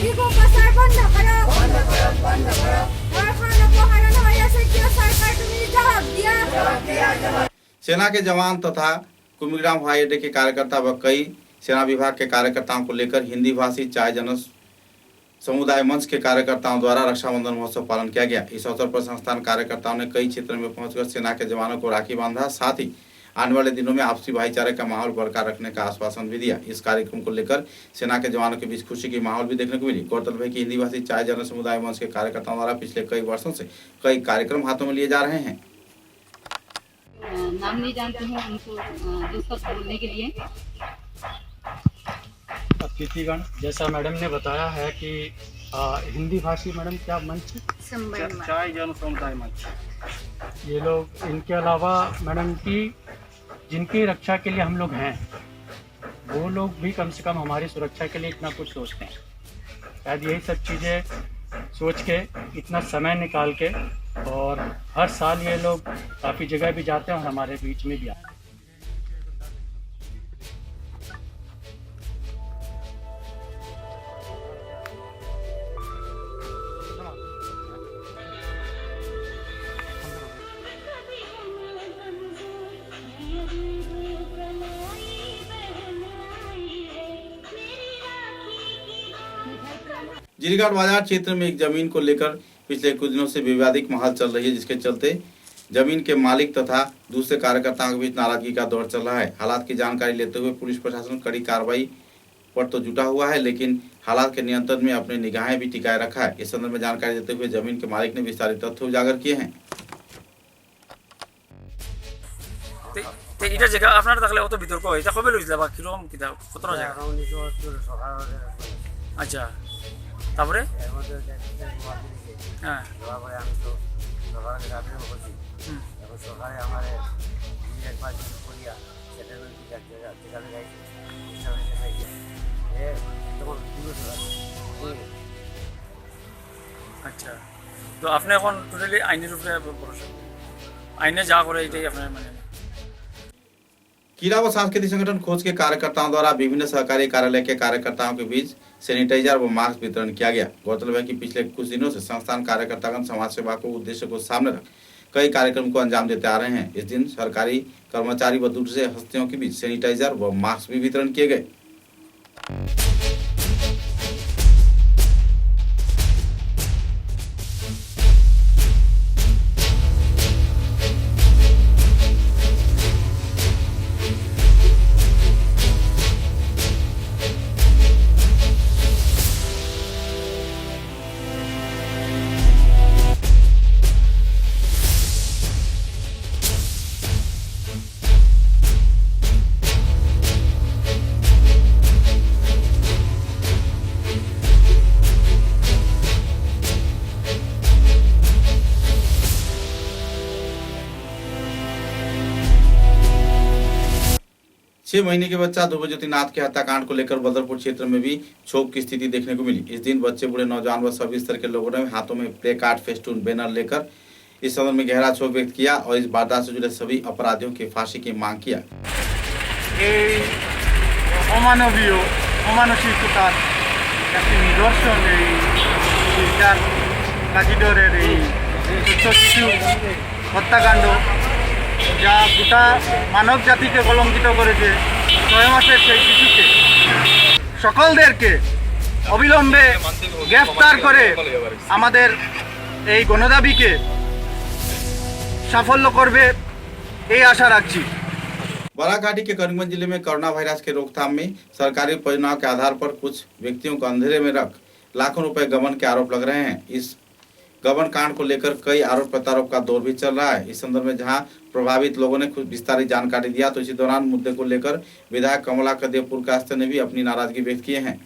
শিশু পাচার বন্ধ করো ধর্ষণ অপহরণ হয়ে আছে सरकार তুমি জবাব দিয়া। सेना के जवान तथा कुम्भीराम हवाई अड्डे के कार्यकर्ता व कई सेना विभाग के कार्यकर्ताओं को लेकर हिंदी भाषी चाय जन समुदाय मंच के कार्यकर्ताओं द्वारा रक्षाबंधन महोत्सव पालन किया गया। इस अवसर पर संस्थान कार्यकर्ताओं ने कई क्षेत्रों में पहुंचकर सेना के जवानों को राखी बांधा, साथ ही आने वाले दिनों में आपसी भाईचारे का माहौल बरकरार रखने का आश्वासन भी दिया। इस कार्यक्रम को लेकर सेना के जवानों के बीच खुशी की माहौल भी देखने को मिली। गौरतलब है कि हिंदी भाषी चाय जन समुदाय मंच के कार्यकर्ताओं द्वारा पिछले कई वर्षों से कई कार्यक्रम हाथों में लिए जा रहे हैं। नाम नहीं जानती हूँ उनको जिसका बोलने के लिए। अतिथिगण, जैसा मैडम ने बताया है कि हिंदी भाषी मैडम क्या मंच, चाय जन समुदाय मंच, ये लोग, इनके अलावा मैडम की जिनकी रक्षा के लिए हम लोग हैं वो लोग भी कम से कम हमारी सुरक्षा के लिए इतना कुछ सोचते हैं। शायद यही सब चीज़ें सोच के इतना समय निकाल के और हर साल ये लोग काफ़ी जगह भी जाते हैं और हमारे बीच में भी आते हैं। जिरीघाट बाजार क्षेत्र में एक जमीन को लेकर पिछले कुछ दिनों से विवादित माहौल चल रही है, जिसके चलते जमीन के मालिक तथा दूसरे कार्यकर्ताओं के बीच नाराजगी का दौर चल रहा है। हालात की जानकारी लेते हुए पुलिस प्रशासन कड़ी कार्रवाई पर तो जुटा हुआ है, लेकिन हालात के नियंत्रण में अपनी निगाहें भी टिकाए रखा है। इस संदर्भ में जानकारी देते हुए जमीन के मालिक ने विस्तारित तथ्य उजागर किए हैं। এটা জায়গা আপনার থাকলে অত বিতর্ক হয়, এটা কবে লইছিল বা কিরকম কিতা কতটা জায়গা? আচ্ছা, তারপরে হ্যাঁ আমি তো সরকারের আবেদন করছি, এবং সরকারে আমার একবার করিয়া সেটেলমেন্ট যেখানে যাইছে তখন আচ্ছা। তো আপনি এখন টোটালি আইনের উপরে ভরসা, আইনে যা করে এটাই আপনার মানে। कीड़ा व सांस्कृतिक संगठन खोज के कार्यकर्ताओं द्वारा विभिन्न सहकारी कार्यालय के कार्यकर्ताओं के बीच सैनिटाइजर व मास्क वितरण किया गया। गौरतलब है कि पिछले कुछ दिनों से संस्थान कार्यकर्तागण समाज सेवा को उद्देश्य को सामने रख कई कार्यक्रम को अंजाम देते आ रहे हैं। इस दिन सरकारी कर्मचारी व दूसरे हस्तियों के बीच सैनिटाइजर व मास्क भी वितरण किए गए। 6 महीने के बच्चा ध्रुवज्योति नाथ के हत्याकांड को लेकर बदरपुर क्षेत्र में भी क्षोभ की स्थिति देखने को मिली। इस दिन बच्चे, बूढ़े, नौजवान व सभी स्तर के लोगों ने हाथों में प्ले कार्ड, फेस्टून, बैनर लेकर इस संदर्भ में गहरा क्षोभ व्यक्त किया और इस वारदात से जुड़े सभी अपराधियों की फांसी की मांग किया। অমানবীয় অমানসিকতার একটি নিদর্শন এই শিলচর গাজীডোরের এই ছোট্ট শিশু হত্যাকাণ্ড, যা গোটা মানব জাতিকে কলঙ্কিত করেছে। 6 মাসের সেই শিশুকে সকলদেরকে অবিলম্বে গ্রেফতার করে আমাদের এই গণদাবিকে সাফল্য করবে এই আশা রাখছি। बराघाटी के करीमगंज जिले में कोरोना वायरस के रोकथाम में सरकारी परियोजनाओं के आधार पर कुछ व्यक्तियों को अंधेरे में रख लाखों रुपए गबन के आरोप लग रहे हैं। इस गबन कांड को लेकर कई आरोप प्रत्यारोप का दौर भी चल रहा है। इस संदर्भ में जहां प्रभावित लोगों ने कुछ विस्तारित जानकारी दिया, तो इसी दौरान मुद्दे को लेकर विधायक कमला कदेपुर कास्ते ने भी अपनी नाराजगी व्यक्त किए हैं।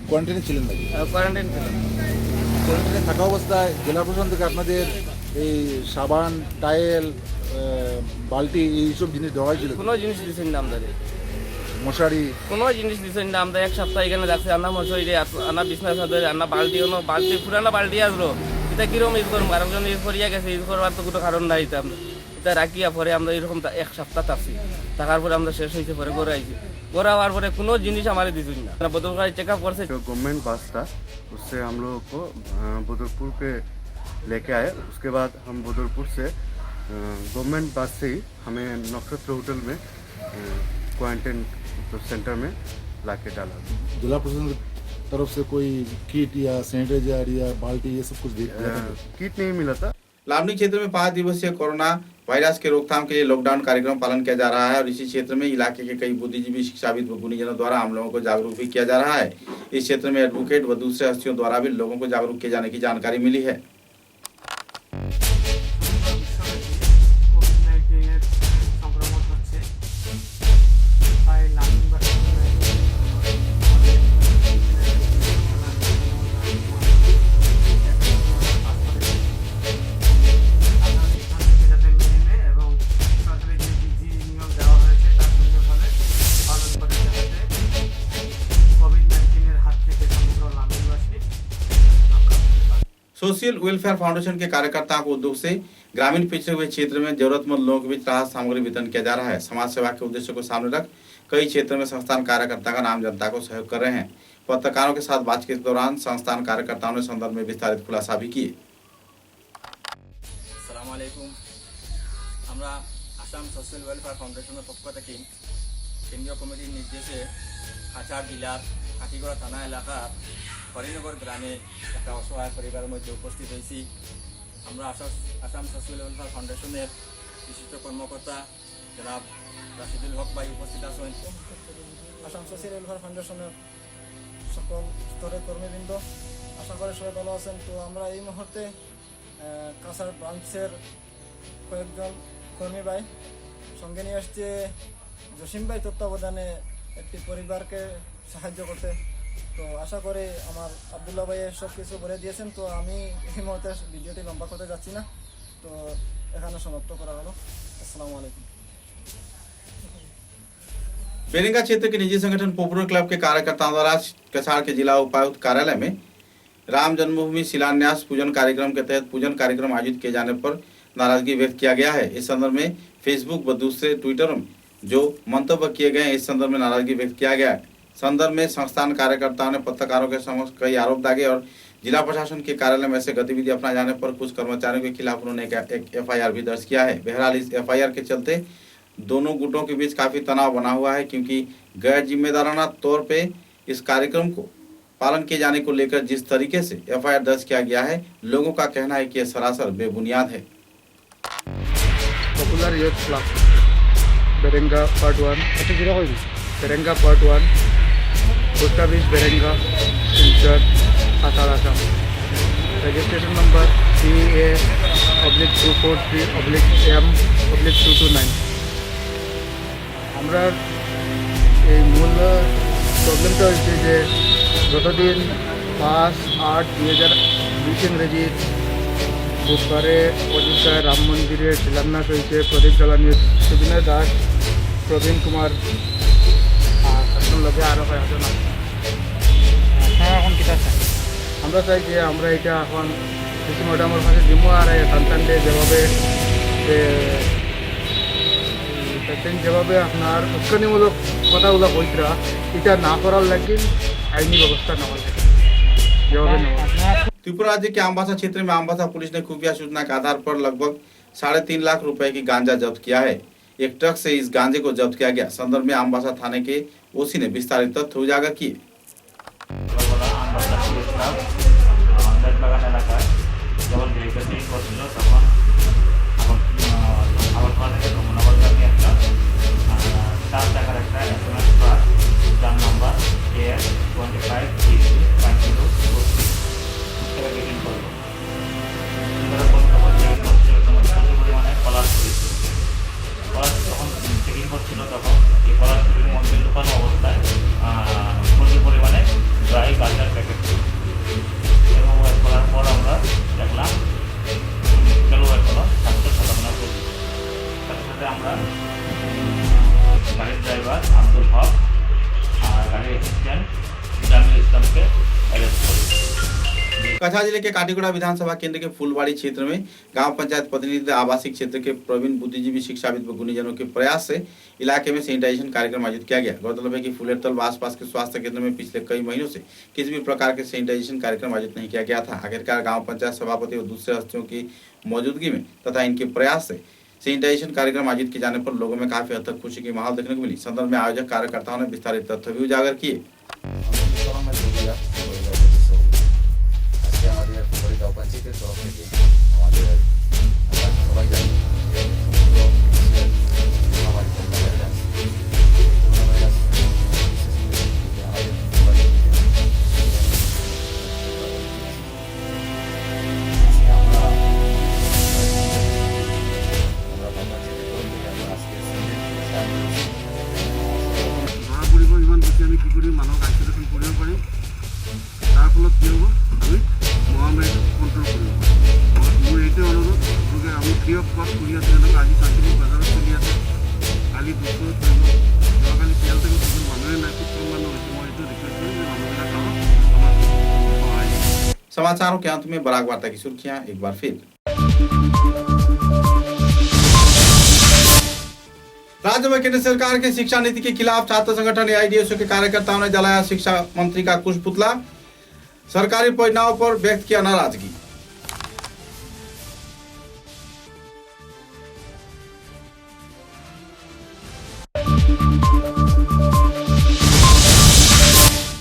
কোয়ারেন্টাইনে ছিলেন নাকি? কোয়ারেন্টাইনে থাকা অবস্থায় জেলা প্রশাসন থেকে আপনাদের এই সাবান, টাইল, বালতি এইসব জিনিস দেওয়া হয়েছিল? কোনো জিনিস দিচ্ছেন না আমাদের, মশারি কোনো জিনিস দিচ্ছেন না। আমরা এক সপ্তাহ এখানে রাখছি, আনা মশারি, আনা বিছনা চাদর, আনা বালতি, বালতি পুরানো বালতি আসলো। এটা কিরকম ইউজ করবো? আরেকজন ইউজ করিয়া গেছে, ইউজ করবার তো কোনো কারণ নাই। এটা রাখিয়া পরে আমরা এরকম এক সপ্তাহ থাকছি, থাকার পরে আমরা শেষ হয়েছে, পরে ঘরে আইছি। ঘরে হওয়ার পরে কোনো জিনিস আমাদের দিচ্ছেন না। বদরপুর চেক আপ করছে, गवर्नमेंट बस था, उससे हम लोगों को बदरपुर पे लेके आए। उसके बाद हम बदरपुर से गवर्नमेंट बस से ही हमें नक्षत्र होटल में क्वारंटाइन सेंटर में लाके डाला। जिला प्रशासन की तरफ से कोई किट या सैनिटाइजर या बाल्टी ये सब कुछ किट नहीं मिला था। लावनी क्षेत्र में 5 दिवसीय कोरोना वायरस के रोकथाम के लिए लॉकडाउन कार्यक्रम पालन किया जा रहा है और इसी क्षेत्र में इलाके के कई बुद्धिजीवी, शिक्षाविद व गुणीजनों द्वारा आम लोगों को जागरूक भी किया जा रहा है। इस क्षेत्र में एडवोकेट व दूसरे हस्तियों द्वारा भी लोगों को जागरूक किए जाने की जानकारी मिली है। सोशल वेलफेयर फाउंडेशन के कार्यकर्ताओं को उद्योग से ग्रामीण पिछड़े हुए क्षेत्र में जरूरतमंद लोगों के बीच राहत सामग्री वितरण किया जा रहा है। समाज सेवा के उद्देश्य को सामने रख कई क्षेत्रों में संस्थान कार्यकर्ता का नाम जनता को सहयोग कर रहे हैं। पत्रकारों के साथ बातचीत के दौरान संस्थान कार्यकर्ताओं ने संदर्भ में विस्तारित खुलासा भी किए। আসসালামু আলাইকুম। আমরা আসাম সোশ্যাল ওয়েলফেয়ার ফাউন্ডেশনের পক্ষ থেকে কেন্দ্রীয় কমিটির নির্দেশে কাছাড় জেলার কাঠিগড়া থানা এলাকার হরিনগর গ্রামে একটা অসহায় পরিবারের মধ্যে উপস্থিত হয়েছি। আমরা আসাম সোশ্যাল ওয়েলফেয়ার ফাউন্ডেশনের বিশিষ্ট কর্মকর্তা জনাব রাশিদুল হক ভাই উপস্থিত আছেন। আসাম সোশ্যাল ওয়েলফেয়ার ফাউন্ডেশনের সকল স্তরের কর্মীবৃন্দ, আশা করি সবাই ভালো আছেন। তো আমরা এই মুহূর্তে কাছাড় ব্রাঞ্চের কয়েকজন কর্মী ভাই সঙ্গে নিয়ে আসছে জসিম ভাই তত্ত্বাবধানে একটি পরিবারকে সাহায্য করতে। তো আশা করি আমার আব্দুল্লাহ ভাই সব কিছু বলে দিয়েছেন। তো আমি এই মুহূর্তে ভিডিওটি লম্বা করতে যাচ্ছি না, তো এখানে সমাপ্ত করা হলো। আসসালামু আলাইকুম। बेरिंगा क्षेत्र के निजी संगठन पॉपुलर क्लब के कार्यकर्ताओं द्वारा कछाड़ के जिला उपायुक्त कार्यालय में राम जन्मभूमि शिलान्यास पूजन कार्यक्रम के तहत पूजन कार्यक्रम आयोजित किए जाने पर नाराजगी व्यक्त किया गया है। इस संदर्भ में फेसबुक व दूसरे ट्विटर में जो मंतव्य किए गए हैं, इस संदर्भ में नाराजगी व्यक्त किया गया है। संदर्भ में संस्थान कार्यकर्ताओं ने पत्रकारों के समक्ष कई आरोप दागे और जिला प्रशासन के कार्यालय में ऐसे गतिविधि अपना जाने पर कुछ कर्मचारियों के खिलाफ उन्होंने एक FIR भी दर्ज किया है। बहरहाल इस FIR के चलते दोनों गुटों के बीच काफी तनाव बना हुआ है, क्योंकि गैर जिम्मेदाराना तौर पे इस कार्यक्रम को पालन किए जाने को लेकर जिस तरीके से FIR दर्ज किया गया है, लोगों का कहना है कि यह सरासर बेबुनियाद है। Popular youth club Berenga part 1 Berenga part 1 post office Berenga Silchar Assam Assam registration number CA/243/M/229। আমরা এই মূল প্রবলেমটা হচ্ছে যে গতদিন 5/8/2020 ইংরেজি বুধবারে অযোধ্যায় রাম মন্দিরের শিলান্যাস হয়েছে। প্রদীপ জ্বালানি সুবিনয় দাস, প্রবীণ কুমার আর তার লগে আরও কয়েকজন আছে। এখন কী চাই আমরা চাই যে আমরা এটা এখন সিসি ম্যাডামের কাছে দিব আর সন্তানদের যেভাবে আপনার উস্কানিমূলক কথাগুলো হইতরা এটা না করার লাগে আইনি ব্যবস্থা নেওয়ার লাগে যেভাবে त्रिपुरा राज्य के आमबासा क्षेत्र में आमबासा पुलिस ने खुफिया सूचना के आधार पर लगभग 3.5 लाख रुपए की गांजा जब्त किया है। एक ट्रक से इस गांजे को जब्त किया गया। संदर्भ में आमबासा थाने के ओसी ने विस्तारित तथ्य उजागर किए। कछा जिले के काटीगुड़ा विधानसभा केंद्र के फुलबाड़ी क्षेत्र में गांव पंचायत प्रतिनिधि आवासीय क्षेत्र के प्रवीण बुद्धिजीवी शिक्षाविद व गुणीजनों के प्रयास से इलाके में सैनिटाइजेशन कार्यक्रम आयोजित किया गया। गौरतलब है कि फुलेरतल व आसपास के स्वास्थ्य केंद्र में पिछले कई महीनों से किसी भी प्रकार के सैनिटाइजेशन कार्यक्रम आयोजित नहीं किया गया था। आखिरकार गाँव पंचायत सभापति और दूसरे हस्तियों की मौजूदगी में तथा इनके प्रयास से सैनिटाइजेशन कार्यक्रम आयोजित किए जाने पर लोगों में काफी हद तक खुशी की माहौल देखने को मिली। संदर्भ में आयोजक कार्यकर्ताओं ने विस्तारित तथ्य भी उजागर किए। আমাদের ফুলবাড়ি গাঁও পঞ্চায়েতের তরফ থেকে আমাদের সবাই জানি ইমান বেশি আমি কী করি মানুষ আইসোলেশন করিও পারি, তার ফলত কী হব আমি মহামারী কন্ট্রোল করব। মোৰ এইটোৱে অনুৰোধ গতিকে আমি ফ্ৰী অফ কষ্ট কৰি আছোঁ। এনেকৈ আজি শান্তিপুৰ বজাৰত চলি আছে, কালি দুপৰত কৰিব, যোৱাকালি তেল থেকে কোনো মানুহে নাই, খুব কম মানুহ হৈছে। মই এইটো ৰিকুৱেষ্ট কৰিম যে মানুহবিলাক আহক আমাৰ সহায়। समाचारों के अंत में बराक वार्ता की सुर्खियां एक बार फिर। राज्य में केंद्र सरकार की शिक्षा नीति के खिलाफ छात्र संगठन AIDSO के कार्यकर्ताओं ने जलाया शिक्षा मंत्री का कुश पुतला। सरकारी परियोजनाओं पर व्यक्त किया नाराजगी।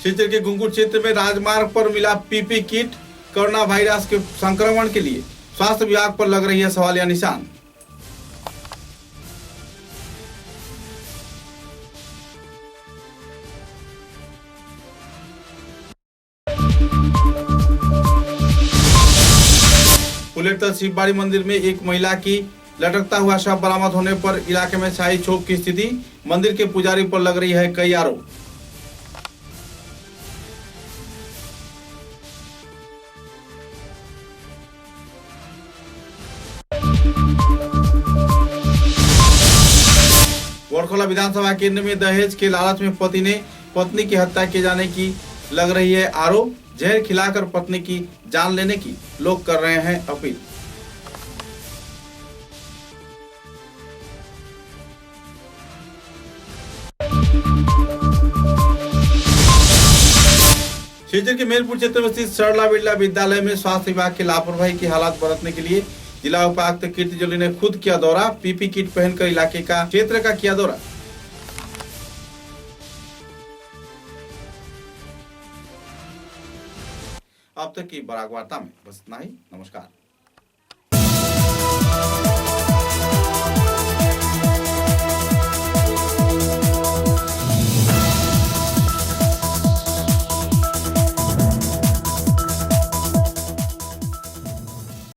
सिलचर के गुंगुर क्षेत्र में राजमार्ग पर मिला PP किट। कोरोना वायरस के संक्रमण के लिए स्वास्थ्य विभाग पर लग रही है सवालिया निशान। फुलेरतल शिवबाड़ी मंदिर में एक महिला की लटकता हुआ शव बरामद होने पर इलाके में छाई क्षोभ की स्थिति। मंदिर के पुजारी पर लग रही है कई आरोप। वरखोला विधानसभा केंद्र में दहेज के लालच में पति ने पत्नी की हत्या किए जाने की लग रही है आरोप। जहर खिलाकर पत्नी की जान लेने की लोग कर रहे हैं अपील। शिवचर के मेरपुर क्षेत्र में स्थित सरला बिरला विद्यालय में स्वास्थ्य विभाग की लापरवाही की हालात बरतने के लिए जिला उपायुक्त कीर्ति जोली ने खुद किया दौरा। पीपी किट पहनकर इलाके का क्षेत्र का किया दौरा। अब तक की बराक वार्ता में बस इतना ही। नमस्कार।